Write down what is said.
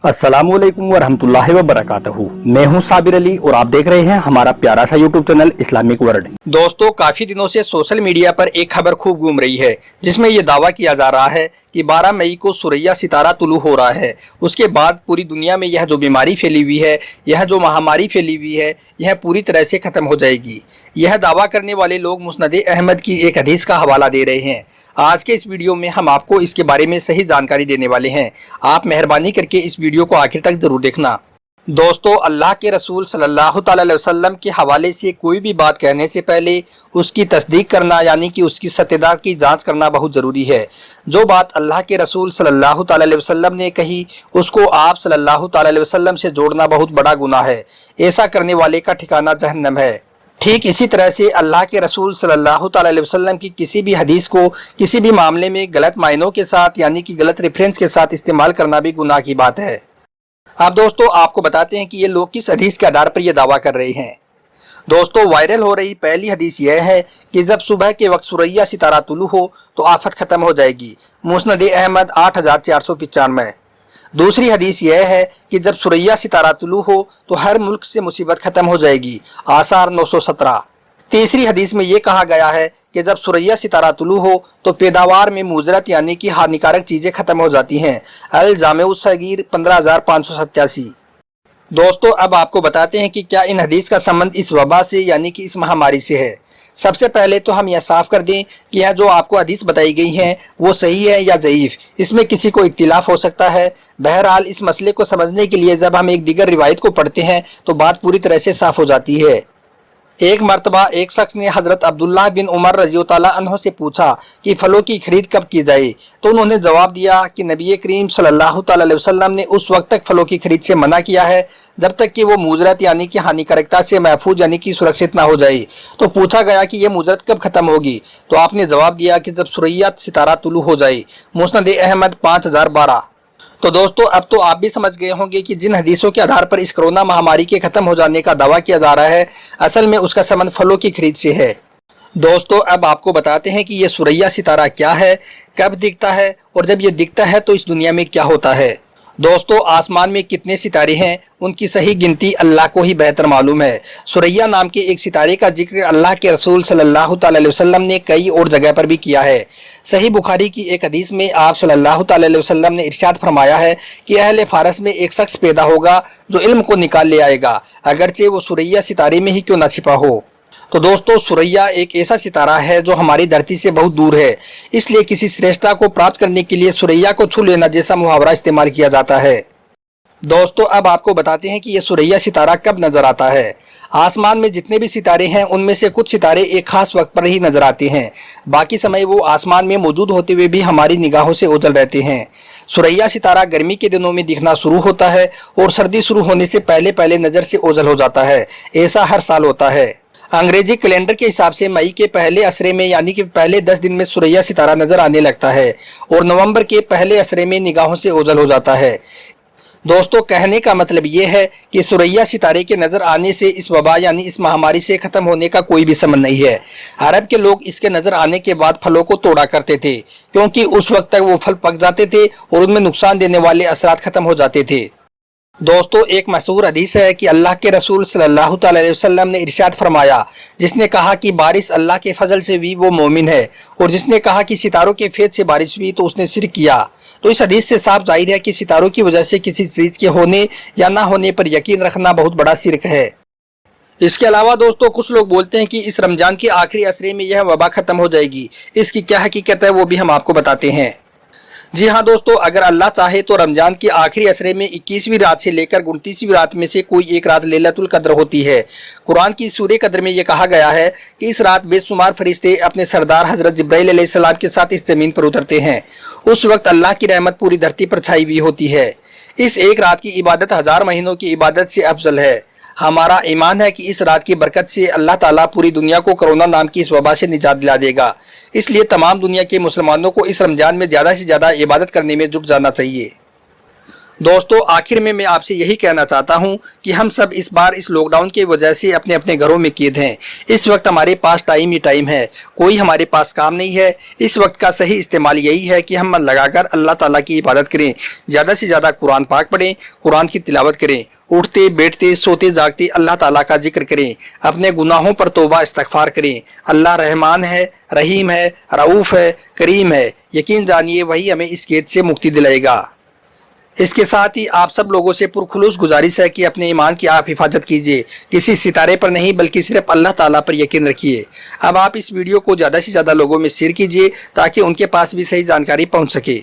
अस्सलामुअलैकुम वरहमतुल्लाहि वबरकातुहू। मैं हूं साबिर अली और आप देख रहे हैं हमारा प्यारा सा यूट्यूब चैनल इस्लामिक वर्ल्ड। दोस्तों, काफी दिनों से सोशल मीडिया पर एक खबर खूब घूम रही है जिसमें यह दावा किया जा रहा है कि 12 मई को सुरैया सितारा तुलू हो रहा है। उसके बाद पूरी दुनिया में यह जो बीमारी फैली हुई है, यह जो महामारी फैली हुई है, यह पूरी तरह से खत्म हो जाएगी। यह दावा करने वाले लोग मुस्नद अहमद की एक हदीस का हवाला दे रहे हैं। आज के इस वीडियो में हम आपको इसके बारे में सही जानकारी देने वाले हैं। आप मेहरबानी करके इस वीडियो को आखिर तक जरूर देखना। दोस्तों, अल्लाह के रसूल सल्लल्लाहु अलैहि वसल्लम के हवाले से कोई भी बात कहने से पहले उसकी तस्दीक करना यानी कि उसकी सत्यता की जांच करना बहुत ज़रूरी है। जो बात अल्लाह के रसूल सल्लल्लाहु अलैहि वसल्लम ने कही उसको आप सल्लल्लाहु अलैहि वसल्लम से जोड़ना बहुत बड़ा गुनाह है। ऐसा करने वाले का ठिकाना जहन्नम है। ठीक इसी तरह से अल्लाह के रसूल सल्लल्लाहु अलैहि वसल्लम की किसी भी हदीस को किसी भी मामले में गलत मायनों के साथ यानी कि गलत रेफरेंस के साथ इस्तेमाल करना भी गुनाह की बात है। अब दोस्तों, आपको बताते हैं कि ये लोग किस हदीस के आधार पर यह दावा कर रहे हैं। दोस्तों, वायरल हो रही पहली हदीस यह है कि जब सुबह के वक्त सुरैया सितारा तुलू हो तो आफत खत्म हो जाएगी। मुस्नद अहमद 8495। दूसरी हदीस यह है कि जब सुरैया सितारा तुलू हो तो हर मुल्क से मुसीबत खत्म हो जाएगी। आसार 917। तीसरी हदीस में यह कहा गया है कि जब सुरैया सितारा तुलू हो तो पैदावार में मुजरत यानी कि हानिकारक चीज़ें खत्म हो जाती हैं। अल जामेउस सगीर 15587। दोस्तों, अब आपको बताते हैं कि क्या इन हदीस का संबंध इस वबा से यानी कि इस महामारी से है। सबसे पहले तो हम यह साफ कर दें कि यह जो आपको हदीस बताई गई हैं वो सही है या ज़ईफ़, इसमें किसी को इख्तिलाफ हो सकता है। बहरहाल इस मसले को समझने के लिए जब हम एक दीगर रिवायत को पढ़ते हैं तो बात पूरी तरह से साफ हो जाती है। एक मरतबा एक शख्स ने हज़रत अब्दुल्लाह बिन उमर रज़ियल्लाहु अन्हु से पूछा कि फलों की खरीद कब की जाए, तो उन्होंने जवाब दिया कि नबी करीम सल्लल्लाहु अलैहि वसल्लम ने उस वक्त तक फलों की खरीद से मना किया है जब तक कि वो मुजरत यानी कि हानिकारकता से महफूज यानी कि सुरक्षित ना हो जाए। तो पूछा गया कि यह मुजरत कब खत्म होगी, तो आपने जवाब दिया कि जब सुरैया सितारा तुलू हो जाए। मुस्नद अहमद 5012। तो दोस्तों, अब तो आप भी समझ गए होंगे कि जिन हदीसों के आधार पर इस कोरोना महामारी के ख़त्म हो जाने का दावा किया जा रहा है असल में उसका संबंध फलों की खरीद से है। दोस्तों, अब आपको बताते हैं कि ये सुरैया सितारा क्या है, कब दिखता है और जब ये दिखता है तो इस दुनिया में क्या होता है। दोस्तों, आसमान में कितने सितारे हैं उनकी सही गिनती अल्लाह को ही बेहतर मालूम है। सुरैया नाम के एक सितारे का जिक्र अल्लाह के रसूल सल्लल्लाहु अलैहि वसल्लम ने कई और जगह पर भी किया है। सही बुखारी की एक हदीस में आप सल्लल्लाहु अलैहि वसल्लम ने इरशाद फरमाया है कि अहले फारस में एक शख्स पैदा होगा जो इल्म को निकाल ले आएगा, अगरचे वो सुरैया सितारे में ही क्यों ना छिपा हो। तो दोस्तों, सुरैया एक ऐसा सितारा है जो हमारी धरती से बहुत दूर है, इसलिए किसी श्रेष्ठता को प्राप्त करने के लिए सुरैया को छू लेना जैसा मुहावरा इस्तेमाल किया जाता है। दोस्तों, अब आपको बताते हैं कि यह सुरैया सितारा कब नज़र आता है। आसमान में जितने भी सितारे हैं उनमें से कुछ सितारे एक खास वक्त पर ही नज़र आते हैं, बाकी समय वो आसमान में मौजूद होते हुए भी हमारी निगाहों से ओझल रहते हैं। सुरैया सितारा गर्मी के दिनों में दिखना शुरू होता है और सर्दी शुरू होने से पहले पहले नज़र से ओझल हो जाता है। ऐसा हर साल होता है। अंग्रेजी कैलेंडर के हिसाब से मई के पहले असरे में यानी कि पहले 10 दिन में सुरैया सितारा नज़र आने लगता है और नवंबर के पहले असरे में निगाहों से ओझल हो जाता है। दोस्तों, कहने का मतलब ये है कि सुरैया सितारे के नज़र आने से इस वबा यानी इस महामारी से ख़त्म होने का कोई भी संबंध नहीं है। अरब के लोग इसके नज़र आने के बाद फलों को तोड़ा करते थे क्योंकि उस वक्त तक वो फल पक जाते थे और उनमें नुकसान देने वाले असरात ख़त्म हो जाते थे। दोस्तों, एक मशहूर हदीस है कि अल्लाह के रसूल सल्लल्लाहु अलैहि वसल्लम ने इरशाद फरमाया, जिसने कहा कि बारिश अल्लाह के फजल से हुई वो मोमिन है और जिसने कहा कि सितारों के फेद से बारिश हुई तो उसने शिर्क किया। तो इस हदीस से साफ जाहिर है कि सितारों की वजह से किसी चीज़ के होने या ना होने पर यकीन रखना बहुत बड़ा शिर्क है। इसके अलावा दोस्तों, कुछ लोग बोलते हैं कि इस रमज़ान के आखिरी असरे में यह वबा ख़त्म हो जाएगी। इसकी क्या हकीकत है वो भी हम आपको बताते हैं। जी हाँ दोस्तों, अगर अल्लाह चाहे तो रमज़ान के आखिरी असरे में 21वीं रात से लेकर 29वीं रात में से कोई एक रात लैलतुल कद्र होती है। कुरान की सूरह कद्र में यह कहा गया है कि इस रात बेशुमार फरिश्ते अपने सरदार हज़रत जिब्राइल अलैहिस्सलाम के साथ इस ज़मीन पर उतरते हैं। उस वक्त अल्लाह की रहमत पूरी धरती पर छाई हुई होती है। इस एक रात की इबादत 1000 महीनों की इबादत से अफजल है। हमारा ईमान है कि इस रात की बरकत से अल्लाह ताला पूरी दुनिया को कोरोना नाम की इस वबा से निजात दिला देगा। इसलिए तमाम दुनिया के मुसलमानों को इस रमज़ान में ज़्यादा से ज़्यादा इबादत करने में जुट जाना चाहिए। دوستو آخر میں آپ سے یہی کہنا چاہتا ہوں کہ ہم سب اس بار اس لاک ڈاؤن کی وجہ سے اپنے اپنے گھروں میں قید ہیں۔ اس وقت ہمارے پاس ٹائم ہی ٹائم ہے، کوئی ہمارے پاس کام نہیں ہے۔ اس وقت کا صحیح استعمال یہی ہے کہ ہم من لگا کر اللہ تعالیٰ کی عبادت کریں، زیادہ سے زیادہ قرآن پاک پڑھیں، قرآن کی تلاوت کریں، اٹھتے بیٹھتے سوتے جاگتے اللہ تعالیٰ کا ذکر کریں، اپنے گناہوں پر توبہ استغفار کریں۔ اللہ رحمان ہے، رحیم ہے، رؤوف ہے، کریم ہے، یقین جانیے وہی ہمیں اس قید سے مکتی دلائے گا۔ اس کے ساتھ ہی آپ سب لوگوں سے پرخلوص گزارش ہے کہ اپنے ایمان کی آپ حفاظت کیجئے، کسی ستارے پر نہیں بلکہ صرف اللہ تعالیٰ پر یقین رکھیے۔ اب آپ اس ویڈیو کو زیادہ سے زیادہ لوگوں میں شیئر کیجئے تاکہ ان کے پاس بھی صحیح جانکاری پہنچ سکے۔